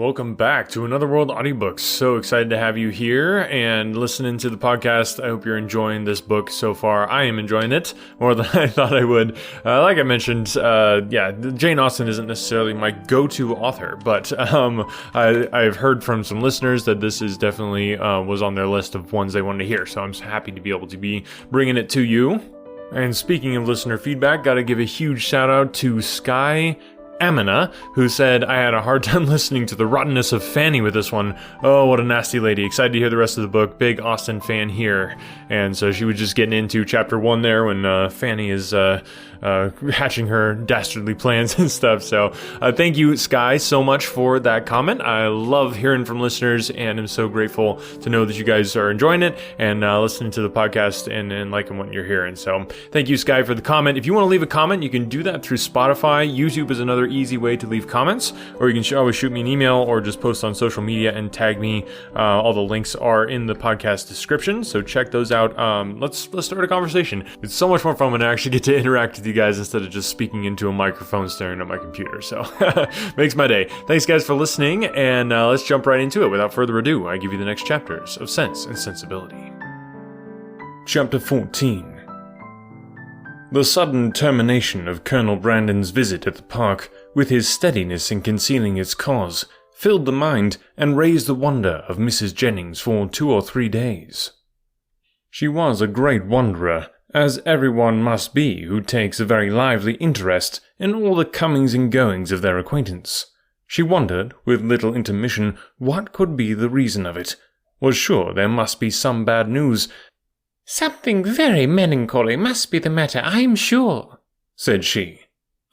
Welcome back to Another World Audiobooks. So excited to have you here and listening to the podcast. I hope you're enjoying this book so far. I am enjoying it more than I thought I would. Like I mentioned, Jane Austen isn't necessarily my go-to author, but I've heard from some listeners that this is definitely was on their list of ones they wanted to hear. So I'm happy to be able to be bringing it to you. And speaking of listener feedback, gotta give a huge shout out to Sky Amina, who said, I had a hard time listening to the rottenness of Fanny with this one. Oh, what a nasty lady. Excited to hear the rest of the book. Big Austen fan here. And so she was just getting into chapter 1 there when Fanny is hatching her dastardly plans and stuff. So thank you, Sky, so much for that comment. I love hearing from listeners, and I'm so grateful to know that you guys are enjoying it and listening to the podcast and liking what you're hearing. So thank you, Sky, for the comment. If you want to leave a comment, you can do that through Spotify. YouTube is another easy way to leave comments, or you can always shoot me an email or just post on social media and tag me. All the links are in the podcast description, so check those out. Let's start a conversation. It's so much more fun when I actually get to interact with you guys instead of just speaking into a microphone staring at my computer, so makes my day. Thanks guys for listening, and let's jump right into it. Without further ado, I give you the next chapters of Sense and Sensibility. Chapter 14. The sudden termination of Colonel Brandon's visit at the park, with his steadiness in concealing its cause, filled the mind and raised the wonder of Mrs. Jennings for 2 or 3 days. She was a great wonderer, as everyone must be who takes a very lively interest in all the comings and goings of their acquaintance. She wondered, with little intermission, what could be the reason of it. Was sure there must be some bad news. "Something very melancholy must be the matter, I am sure," said she.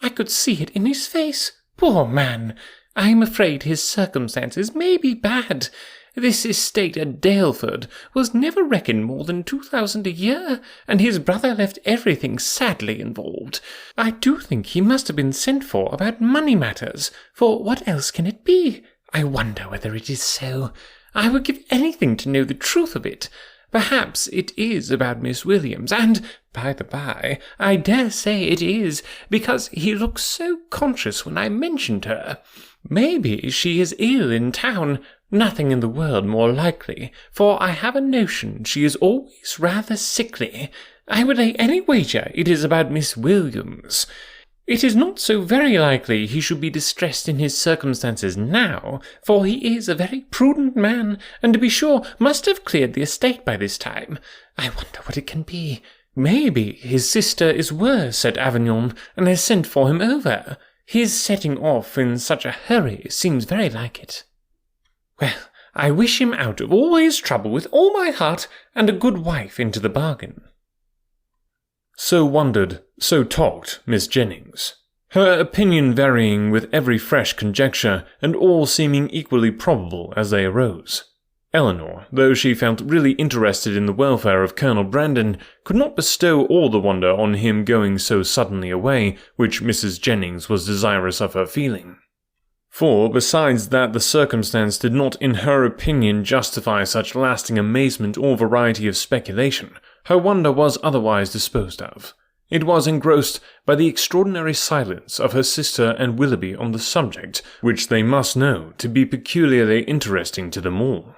"I could see it in his face. Poor man! I am afraid his circumstances may be bad. This estate at Daleford was never reckoned more than 2,000 a year, and his brother left everything sadly involved. I do think he must have been sent for about money matters, for what else can it be? I wonder whether it is so. I would give anything to know the truth of it. Perhaps it is about Miss Williams, and, by the by, I dare say it is, because he looked so conscious when I mentioned her. Maybe she is ill in town. Nothing in the world more likely, for I have a notion she is always rather sickly. I would lay any wager it is about Miss Williams. It is not so very likely he should be distressed in his circumstances now, for he is a very prudent man, and to be sure must have cleared the estate by this time. I wonder what it can be. Maybe his sister is worse at Avignon, and has sent for him over. His setting off in such a hurry seems very like it. Well, I wish him out of all his trouble with all my heart, and a good wife into the bargain." So wondered, so talked Miss Jennings, her opinion varying with every fresh conjecture, and all seeming equally probable as they arose. Eleanor, though she felt really interested in the welfare of Colonel Brandon, could not bestow all the wonder on him going so suddenly away, which Mrs. Jennings was desirous of her feeling. For, besides that the circumstance did not in her opinion justify such lasting amazement or variety of speculation, her wonder was otherwise disposed of. It was engrossed by the extraordinary silence of her sister and Willoughby on the subject, which they must know to be peculiarly interesting to them all.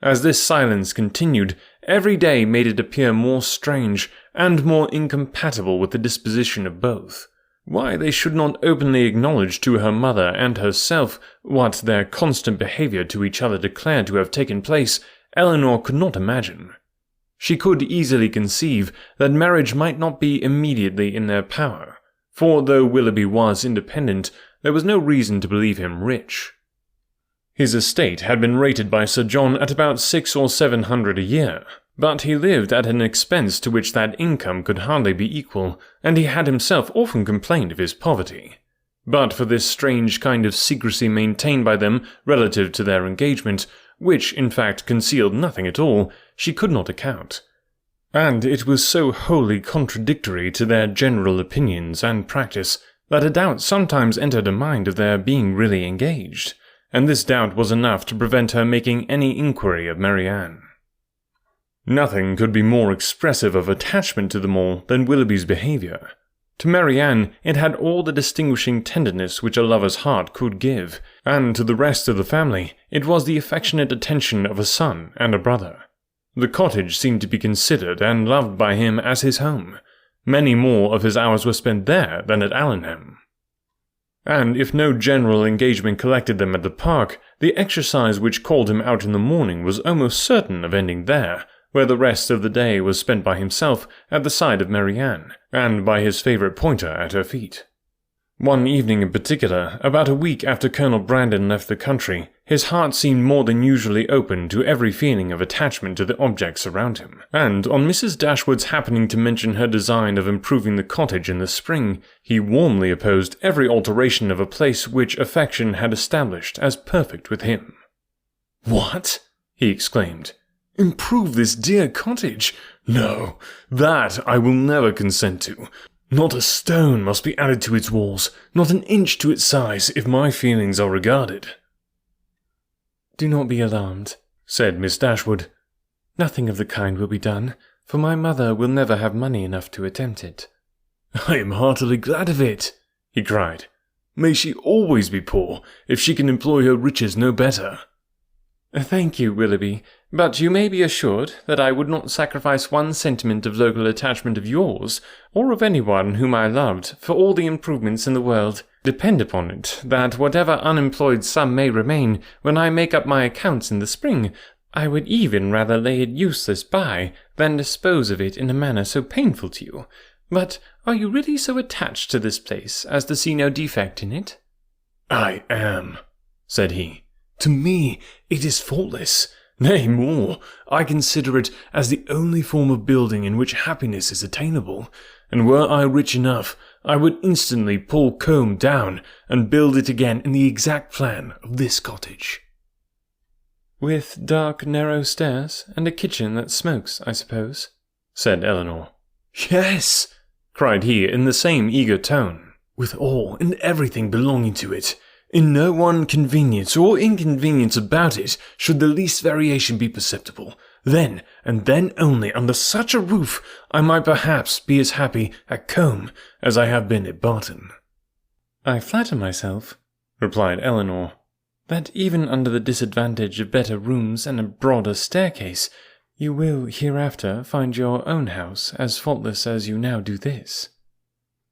As this silence continued, every day made it appear more strange and more incompatible with the disposition of both. Why they should not openly acknowledge to her mother and herself what their constant behaviour to each other declared to have taken place, Eleanor could not imagine. She could easily conceive that marriage might not be immediately in their power, for though Willoughby was independent, there was no reason to believe him rich. His estate had been rated by Sir John at about 600 or 700 a year, but he lived at an expense to which that income could hardly be equal, and he had himself often complained of his poverty. But for this strange kind of secrecy maintained by them relative to their engagement, which in fact concealed nothing at all, she could not account. And it was so wholly contradictory to their general opinions and practice that a doubt sometimes entered her mind of their being really engaged, and this doubt was enough to prevent her making any inquiry of Marianne. Nothing could be more expressive of attachment to them all than Willoughby's behaviour. To Marianne, it had all the distinguishing tenderness which a lover's heart could give, and to the rest of the family, it was the affectionate attention of a son and a brother. The cottage seemed to be considered and loved by him as his home. Many more of his hours were spent there than at Allenham. And if no general engagement collected them at the park, the exercise which called him out in the morning was almost certain of ending there, where the rest of the day was spent by himself at the side of Marianne, and by his favourite pointer at her feet. One evening in particular, about a week after Colonel Brandon left the country, his heart seemed more than usually open to every feeling of attachment to the objects around him, and on Mrs. Dashwood's happening to mention her design of improving the cottage in the spring, he warmly opposed every alteration of a place which affection had established as perfect with him. "What?" he exclaimed. "Improve this dear cottage? No, that I will never consent to. Not a stone must be added to its walls, not an inch to its size, if my feelings are regarded." "Do not be alarmed," said Miss Dashwood. "Nothing of the kind will be done, for my mother will never have money enough to attempt it." "I am heartily glad of it," he cried. "May she always be poor, if she can employ her riches no better." "Thank you, Willoughby, but you may be assured that I would not sacrifice one sentiment of local attachment of yours, or of anyone whom I loved, for all the improvements in the world. Depend upon it, that whatever unemployed sum may remain, when I make up my accounts in the spring, I would even rather lay it useless by, than dispose of it in a manner so painful to you. But are you really so attached to this place as to see no defect in it?" "I am," said he. "To me it is faultless. Nay, more, I consider it as the only form of building in which happiness is attainable, and were I rich enough, I would instantly pull Combe down and build it again in the exact plan of this cottage." "With dark, narrow stairs, and a kitchen that smokes, I suppose?" said Eleanor. "Yes," cried he in the same eager tone, "with all and everything belonging to it. In no one convenience or inconvenience about it should the least variation be perceptible. Then, and then only, under such a roof, I might perhaps be as happy at Combe as I have been at Barton." "I flatter myself," replied Eleanor, "that even under the disadvantage of better rooms and a broader staircase, you will hereafter find your own house as faultless as you now do this."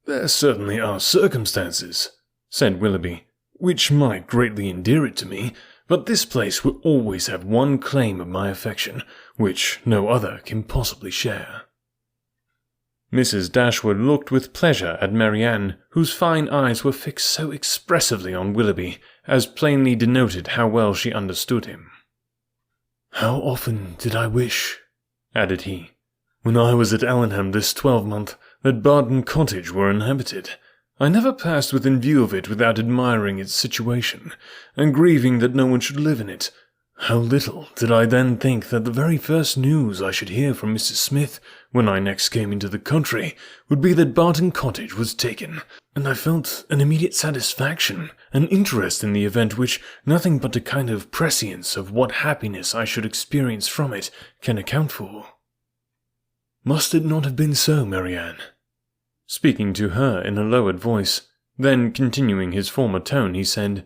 "There certainly are circumstances," said Willoughby, "which might greatly endear it to me, but this place will always have one claim of my affection, which no other can possibly share." Mrs. Dashwood looked with pleasure at Marianne, whose fine eyes were fixed so expressively on Willoughby, as plainly denoted how well she understood him. "How often did I wish," added he, "when I was at Allenham this 12-month, that Barton Cottage were inhabited. I never passed within view of it without admiring its situation, and grieving that no one should live in it. How little did I then think that the very first news I should hear from Mrs. Smith, when I next came into the country, would be that Barton Cottage was taken, and I felt an immediate satisfaction, an interest in the event which nothing but a kind of prescience of what happiness I should experience from it can account for. Must it not have been so, Marianne?" Speaking to her in a lowered voice, then continuing his former tone, he said,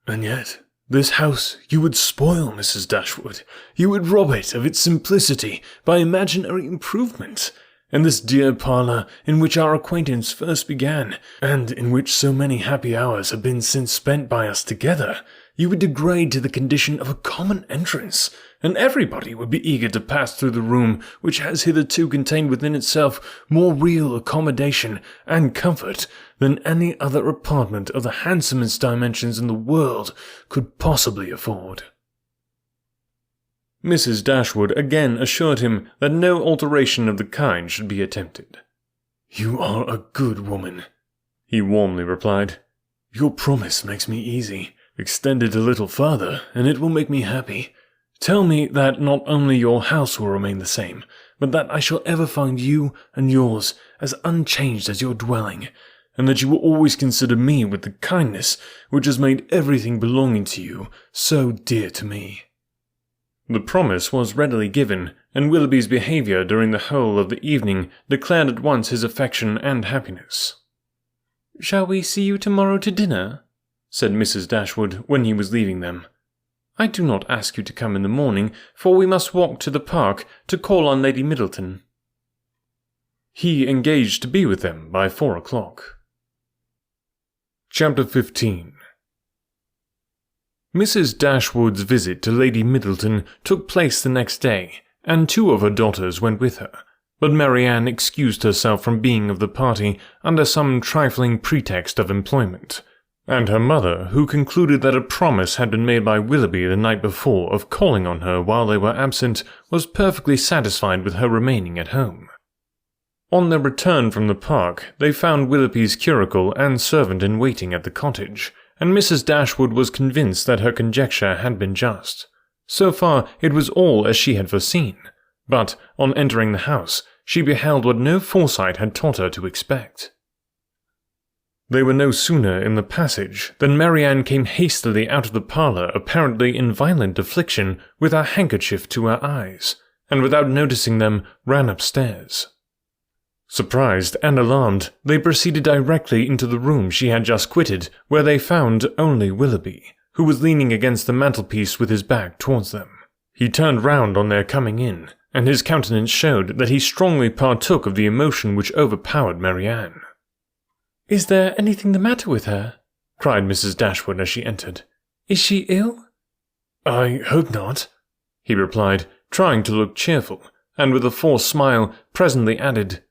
"And yet, this house you would spoil, Mrs. Dashwood. You would rob it of its simplicity by imaginary improvement. And this dear parlour in which our acquaintance first began, and in which so many happy hours have been since spent by us together, you would degrade to the condition of a common entrance, and everybody would be eager to pass through the room which has hitherto contained within itself more real accommodation and comfort than any other apartment of the handsomest dimensions in the world could possibly afford." Mrs. Dashwood again assured him that no alteration of the kind should be attempted. "You are a good woman," he warmly replied. "Your promise makes me easy. Extend it a little farther, and it will make me happy. Tell me that not only your house will remain the same, but that I shall ever find you and yours as unchanged as your dwelling, and that you will always consider me with the kindness which has made everything belonging to you so dear to me." The promise was readily given, and Willoughby's behaviour during the whole of the evening declared at once his affection and happiness. "Shall we see you tomorrow to dinner?" said Mrs. Dashwood when he was leaving them. "I do not ask you to come in the morning, for we must walk to the park to call on Lady Middleton." He engaged to be with them by 4 o'clock. Chapter 15. Mrs. Dashwood's visit to Lady Middleton took place the next day, and 2 of her daughters went with her, but Marianne excused herself from being of the party under some trifling pretext of employment, and her mother, who concluded that a promise had been made by Willoughby the night before of calling on her while they were absent, was perfectly satisfied with her remaining at home. On their return from the park, they found Willoughby's curricle and servant in waiting at the cottage, and Mrs. Dashwood was convinced that her conjecture had been just. So far, it was all as she had foreseen, but on entering the house, she beheld what no foresight had taught her to expect. They were no sooner in the passage than Marianne came hastily out of the parlour, apparently in violent affliction, with her handkerchief to her eyes, and without noticing them, ran upstairs. Surprised and alarmed, they proceeded directly into the room she had just quitted, where they found only Willoughby, who was leaning against the mantelpiece with his back towards them. He turned round on their coming in, and his countenance showed that he strongly partook of the emotion which overpowered Marianne. "Is there anything the matter with her?" cried Mrs. Dashwood as she entered. "Is she ill?" "I hope not," he replied, trying to look cheerful, and with a forced smile presently added,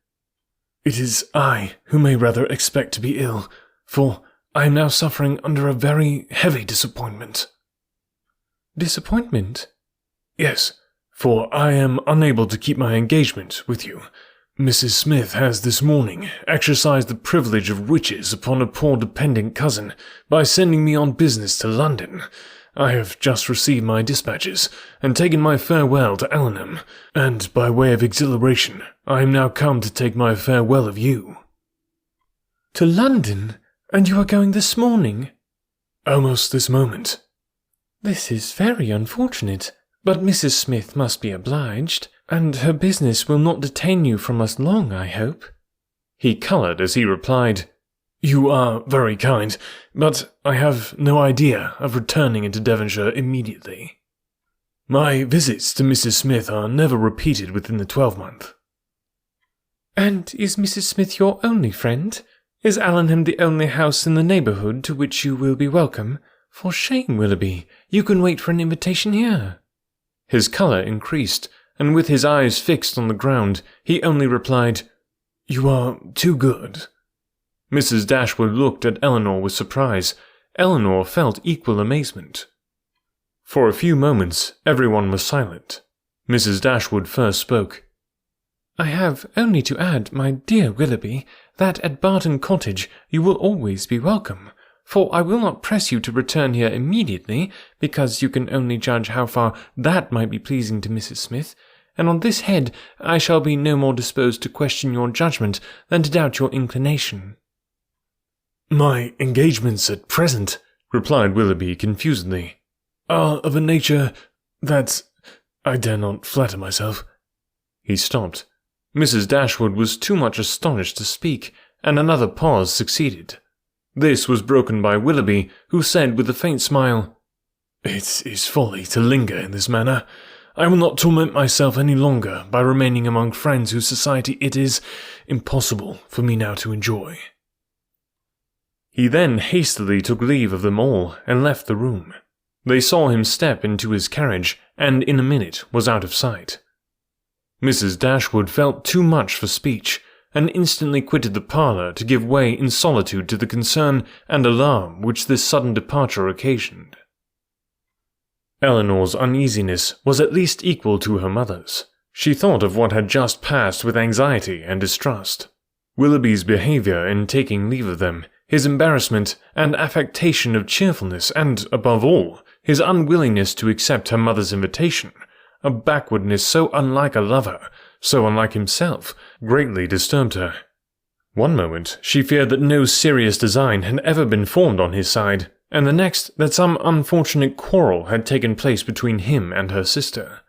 "It is I who may rather expect to be ill, for I am now suffering under a very heavy disappointment." "Disappointment?" "Yes, for I am unable to keep my engagement with you. Mrs. Smith has this morning exercised the privilege of riches upon a poor dependent cousin by sending me on business to London. I have just received my dispatches and taken my farewell to Ellingham, and by way of exhilaration, I am now come to take my farewell of you." "To London? And you are going this morning?" "Almost this moment." "This is very unfortunate, but Mrs. Smith must be obliged, and her business will not detain you from us long, I hope." He coloured as he replied, "You are very kind, but I have no idea of returning into Devonshire immediately. My visits to Mrs. Smith are never repeated within the 12-month. "And is Mrs. Smith your only friend? Is Allenham the only house in the neighbourhood to which you will be welcome? For shame, Willoughby, you can wait for an invitation here." His colour increased, and with his eyes fixed on the ground, he only replied, "You are too good." Mrs. Dashwood looked at Elinor with surprise. Elinor felt equal amazement. For a few moments, everyone was silent. Mrs. Dashwood first spoke. "I have only to add, my dear Willoughby, that at Barton Cottage you will always be welcome, for I will not press you to return here immediately, because you can only judge how far that might be pleasing to Mrs. Smith, and on this head I shall be no more disposed to question your judgment than to doubt your inclination." "My engagements at present," replied Willoughby confusedly, "are of a nature that I dare not flatter myself." He stopped. Mrs. Dashwood was too much astonished to speak, and another pause succeeded. This was broken by Willoughby, who said with a faint smile, "It is folly to linger in this manner. I will not torment myself any longer by remaining among friends whose society it is impossible for me now to enjoy." He then hastily took leave of them all and left the room. They saw him step into his carriage, and in a minute was out of sight. Mrs. Dashwood felt too much for speech, and instantly quitted the parlour to give way in solitude to the concern and alarm which this sudden departure occasioned. Elinor's uneasiness was at least equal to her mother's. She thought of what had just passed with anxiety and distrust. Willoughby's behaviour in taking leave of them, his embarrassment and affectation of cheerfulness, and, above all, his unwillingness to accept her mother's invitation, a backwardness so unlike a lover, so unlike himself, greatly disturbed her. One moment she feared that no serious design had ever been formed on his side, and the next that some unfortunate quarrel had taken place between him and her sister.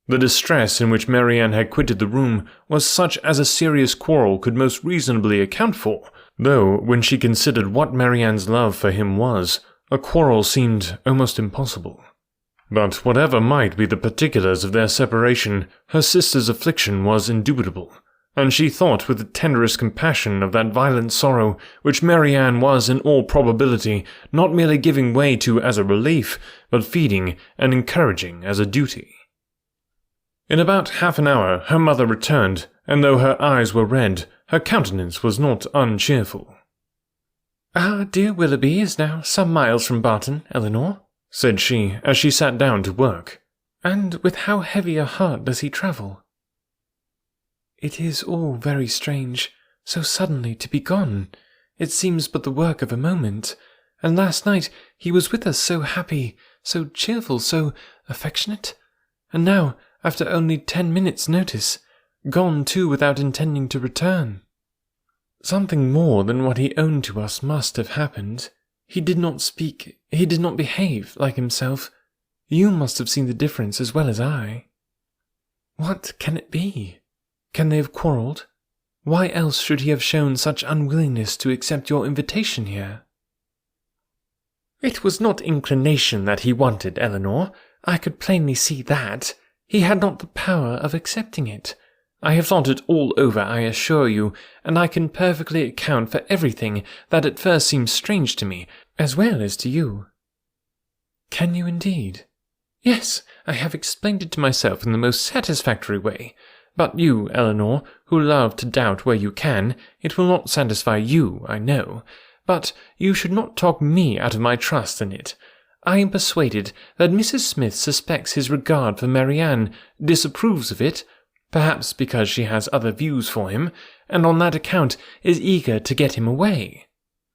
The distress in which Marianne had quitted the room was such as a serious quarrel could most reasonably account for, though, when she considered what Marianne's love for him was, a quarrel seemed almost impossible. But whatever might be the particulars of their separation, her sister's affliction was indubitable, and she thought with the tenderest compassion of that violent sorrow which Marianne was in all probability not merely giving way to as a relief, but feeding and encouraging as a duty. In about half an hour her mother returned, and though her eyes were red, her countenance was not uncheerful. "Our dear Willoughby is now some miles from Barton, Eleanor," said she, as she sat down to work. "And with how heavy a heart does he travel? It is all very strange, so suddenly to be gone. It seems but the work of a moment, and last night he was with us so happy, so cheerful, so affectionate, and now, after only 10 minutes' notice, gone too without intending to return. Something more than what he owned to us must have happened. He did not speak, he did not behave like himself. You must have seen the difference as well as I. What can it be? Can they have quarrelled? Why else should he have shown such unwillingness to accept your invitation here?" "It was not inclination that he wanted, Eleanor. I could plainly see that. He had not the power of accepting it. I have thought it all over, I assure you, and I can perfectly account for everything that at first seemed strange to me, as well as to you." "Can you indeed?" "Yes, I have explained it to myself in the most satisfactory way. But you, Eleanor, who love to doubt where you can, it will not satisfy you, I know. But you should not talk me out of my trust in it. I am persuaded that Mrs. Smith suspects his regard for Marianne, disapproves of it, perhaps because she has other views for him, and on that account is eager to get him away,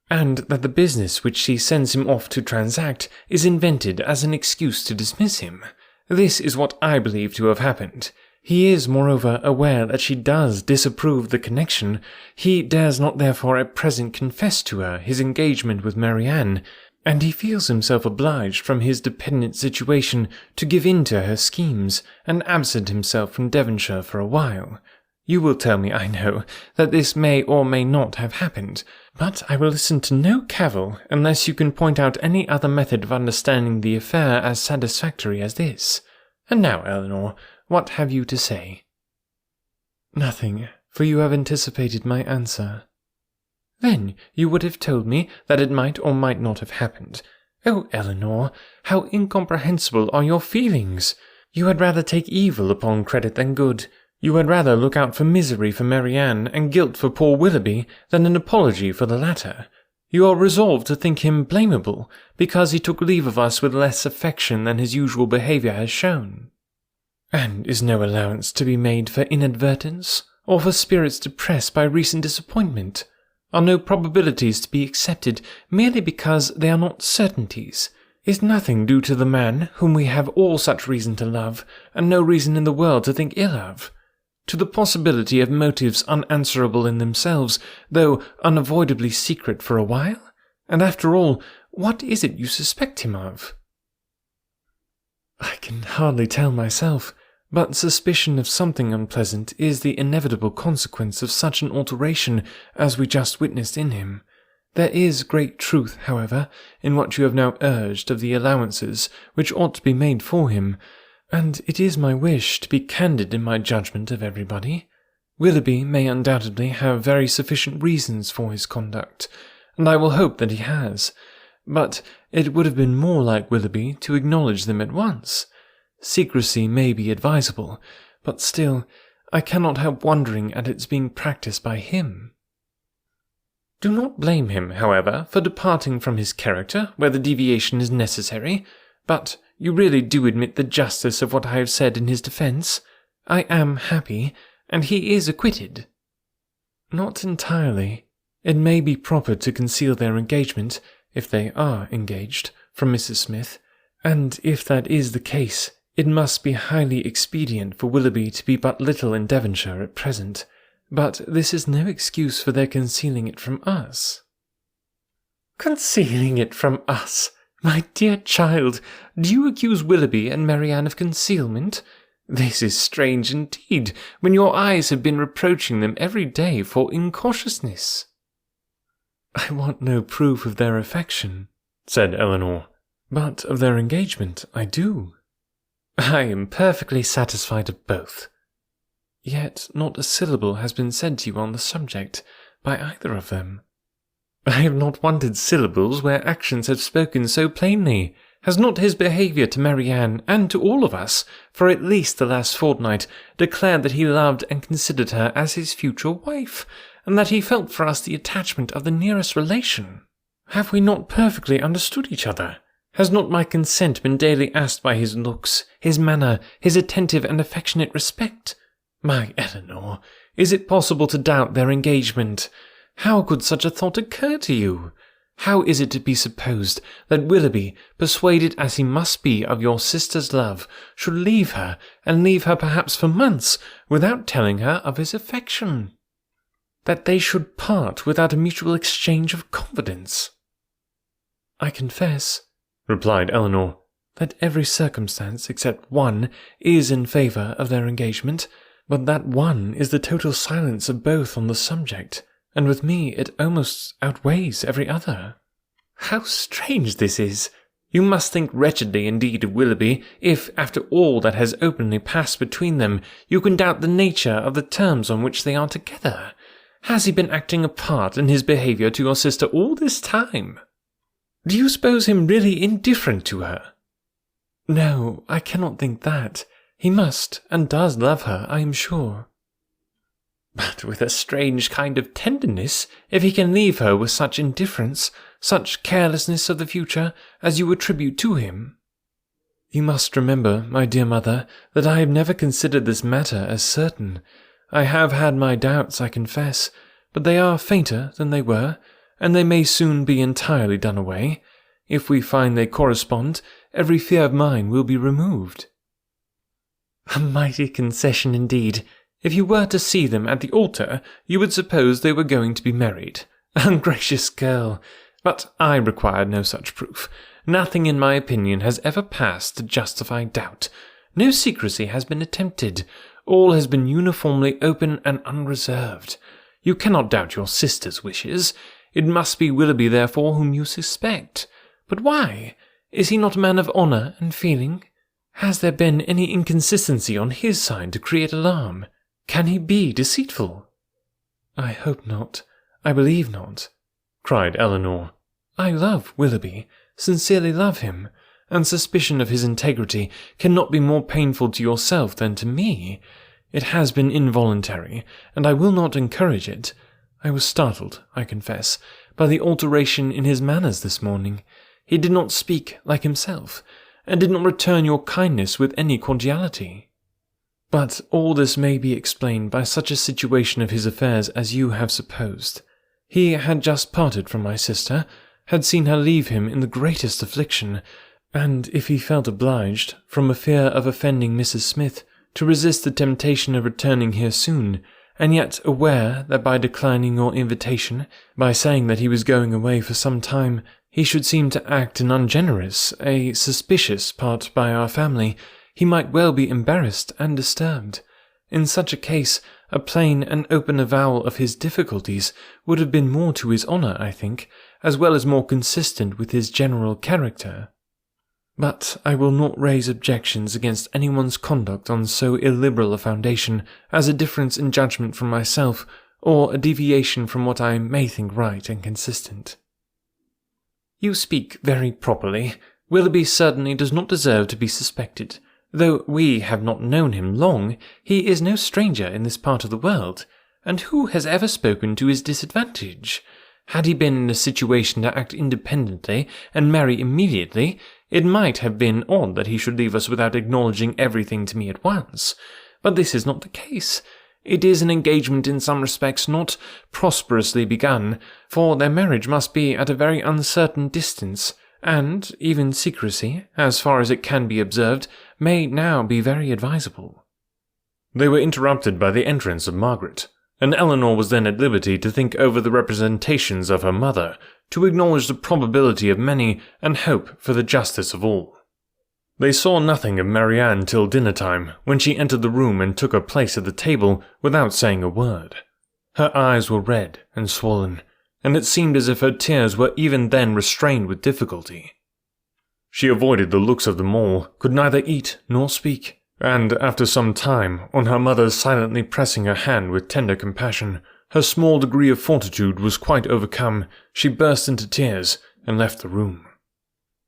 and that the business which she sends him off to transact is invented as an excuse to dismiss him. This is what I believe to have happened. He is, moreover, aware that she does disapprove the connection. He dares not therefore at present confess to her his engagement with Marianne, and he feels himself obliged from his dependent situation to give in to her schemes, and absent himself from Devonshire for a while. You will tell me, I know, that this may or may not have happened, but I will listen to no cavil unless you can point out any other method of understanding the affair as satisfactory as this. And now, Eleanor, what have you to say?" "Nothing, for you have anticipated my answer." "Then you would have told me that it might or might not have happened. Oh, Eleanor, how incomprehensible are your feelings! You had rather take evil upon credit than good. You had rather look out for misery for Marianne and guilt for poor Willoughby than an apology for the latter. You are resolved to think him blamable, because he took leave of us with less affection than his usual behaviour has shown. And is no allowance to be made for inadvertence, or for spirits depressed by recent disappointment? Are no probabilities to be accepted merely because they are not certainties? Is nothing due to the man whom we have all such reason to love, and no reason in the world to think ill of? To the possibility of motives unanswerable in themselves, though unavoidably secret for a while? And after all, what is it you suspect him of?" "I can hardly tell myself. But suspicion of something unpleasant is the inevitable consequence of such an alteration as we just witnessed in him. There is great truth, however, in what you have now urged of the allowances which ought to be made for him, and it is my wish to be candid in my judgment of everybody. Willoughby may undoubtedly have very sufficient reasons for his conduct, and I will hope that he has, but it would have been more like Willoughby to acknowledge them at once. Secrecy may be advisable, but still, I cannot help wondering at its being practised by him." "Do not blame him, however, for departing from his character where the deviation is necessary, but you really do admit the justice of what I have said in his defence? I am happy, and he is acquitted." "Not entirely. It may be proper to conceal their engagement, if they are engaged, from Mrs. Smith, and if that is the case, it must be highly expedient for Willoughby to be but little in Devonshire at present, but this is no excuse for their concealing it from us." "Concealing it from us? My dear child, do you accuse Willoughby and Marianne of concealment? This is strange indeed, when your eyes have been reproaching them every day for incautiousness." "I want no proof of their affection," said Eleanor, "but of their engagement I do." "I am perfectly satisfied of both." "Yet not a syllable has been said to you on the subject by either of them." "I have not wanted syllables where actions have spoken so plainly. Has not his behaviour to Marianne, and to all of us, for at least the last fortnight, declared that he loved and considered her as his future wife, and that he felt for us the attachment of the nearest relation? Have we not perfectly understood each other? Has not my consent been daily asked by his looks, his manner, his attentive and affectionate respect? My Eleanor, is it possible to doubt their engagement? How could such a thought occur to you? How is it to be supposed that Willoughby, persuaded as he must be of your sister's love, should leave her, and leave her perhaps for months, without telling her of his affection? That they should part without a mutual exchange of confidence?" "I confess," replied Eleanor, "that every circumstance except one is in favour of their engagement, but that one is the total silence of both on the subject, and with me it almost outweighs every other." "How strange this is! You must think wretchedly indeed of Willoughby, if, after all that has openly passed between them, you can doubt the nature of the terms on which they are together. Has he been acting a part in his behaviour to your sister all this time? Do you suppose him really indifferent to her?" "No, I cannot think that. He must and does love her, I am sure." "But with a strange kind of tenderness, if he can leave her with such indifference, such carelessness of the future, as you attribute to him." "You must remember, my dear mother, that I have never considered this matter as certain. I have had my doubts, I confess, but they are fainter than they were, and they may soon be entirely done away. If we find they correspond, every fear of mine will be removed." "A mighty concession indeed. If you were to see them at the altar, you would suppose they were going to be married. Ungracious girl! But I require no such proof. Nothing in my opinion has ever passed to justify doubt. No secrecy has been attempted. All has been uniformly open and unreserved. You cannot doubt your sister's wishes. It must be Willoughby, therefore, whom you suspect. But why? Is he not a man of honour and feeling? Has there been any inconsistency on his side to create alarm? Can he be deceitful?" "I hope not. I believe not," cried Eleanor. "I love Willoughby, sincerely love him, and suspicion of his integrity cannot be more painful to yourself than to me. It has been involuntary, and I will not encourage it. I was startled, I confess, by the alteration in his manners this morning. He did not speak like himself, and did not return your kindness with any cordiality. But all this may be explained by such a situation of his affairs as you have supposed. He had just parted from my sister, had seen her leave him in the greatest affliction, and if he felt obliged, from a fear of offending Mrs. Smith, to resist the temptation of returning here soon, and yet aware that by declining your invitation, by saying that he was going away for some time, he should seem to act an ungenerous, a suspicious part by our family, he might well be embarrassed and disturbed. In such a case, a plain and open avowal of his difficulties would have been more to his honour, I think, as well as more consistent with his general character. But I will not raise objections against anyone's conduct on so illiberal a foundation as a difference in judgment from myself, or a deviation from what I may think right and consistent." "You speak very properly. Willoughby certainly does not deserve to be suspected. Though we have not known him long, he is no stranger in this part of the world, and who has ever spoken to his disadvantage? Had he been in a situation to act independently and marry immediately, it might have been odd that he should leave us without acknowledging everything to me at once. But this is not the case. It is an engagement in some respects not prosperously begun, for their marriage must be at a very uncertain distance, and even secrecy, as far as it can be observed, may now be very advisable." They were interrupted by the entrance of Margaret, and Eleanor was then at liberty to think over the representations of her mother, to acknowledge the probability of many, and hope for the justice of all. They saw nothing of Marianne till dinner time, when she entered the room and took her place at the table without saying a word. Her eyes were red and swollen, and it seemed as if her tears were even then restrained with difficulty. She avoided the looks of them all, could neither eat nor speak, and after some time, on her mother silently pressing her hand with tender compassion, her small degree of fortitude was quite overcome. She burst into tears and left the room.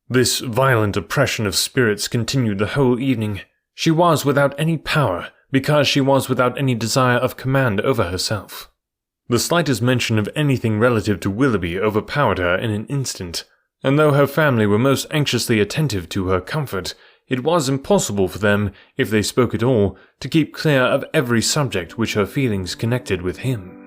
This violent oppression of spirits continued the whole evening. She was without any power, because she was without any desire of command over herself. The slightest mention of anything relative to Willoughby overpowered her in an instant, and though her family were most anxiously attentive to her comfort, it was impossible for them, if they spoke at all, to keep clear of every subject which her feelings connected with him.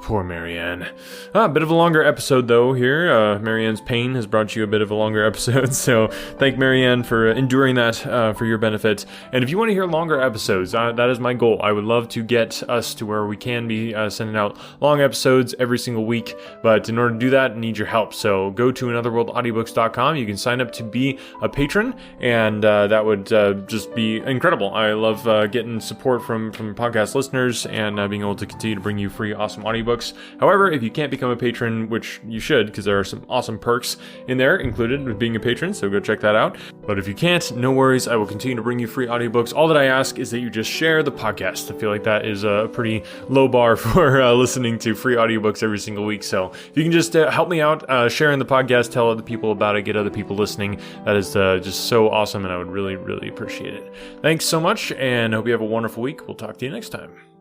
Poor Marianne. A bit of a longer episode, though, here. Marianne's pain has brought you a bit of a longer episode, so thank Marianne for enduring that for your benefit. And if you want to hear longer episodes, that is my goal. I would love to get us to where we can be sending out long episodes every single week, but in order to do that, I need your help. So go to anotherworldaudiobooks.com. You can sign up to be a patron, and that would just be incredible. I love getting support from podcast listeners and being able to continue to bring you free awesome audiobooks. However, if you can't become a patron, which you should, because there are some awesome perks in there included with being a patron, so go check that out. But if you can't, no worries, I will continue to bring you free audiobooks. All that I ask is that you just share the podcast. I feel like that is a pretty low bar for listening to free audiobooks every single week. So if you can just help me out sharing the podcast, tell other people about it, get other people listening, that is just so awesome, and I would really, really appreciate it. Thanks so much, and I hope you have a wonderful week. We'll talk to you next time.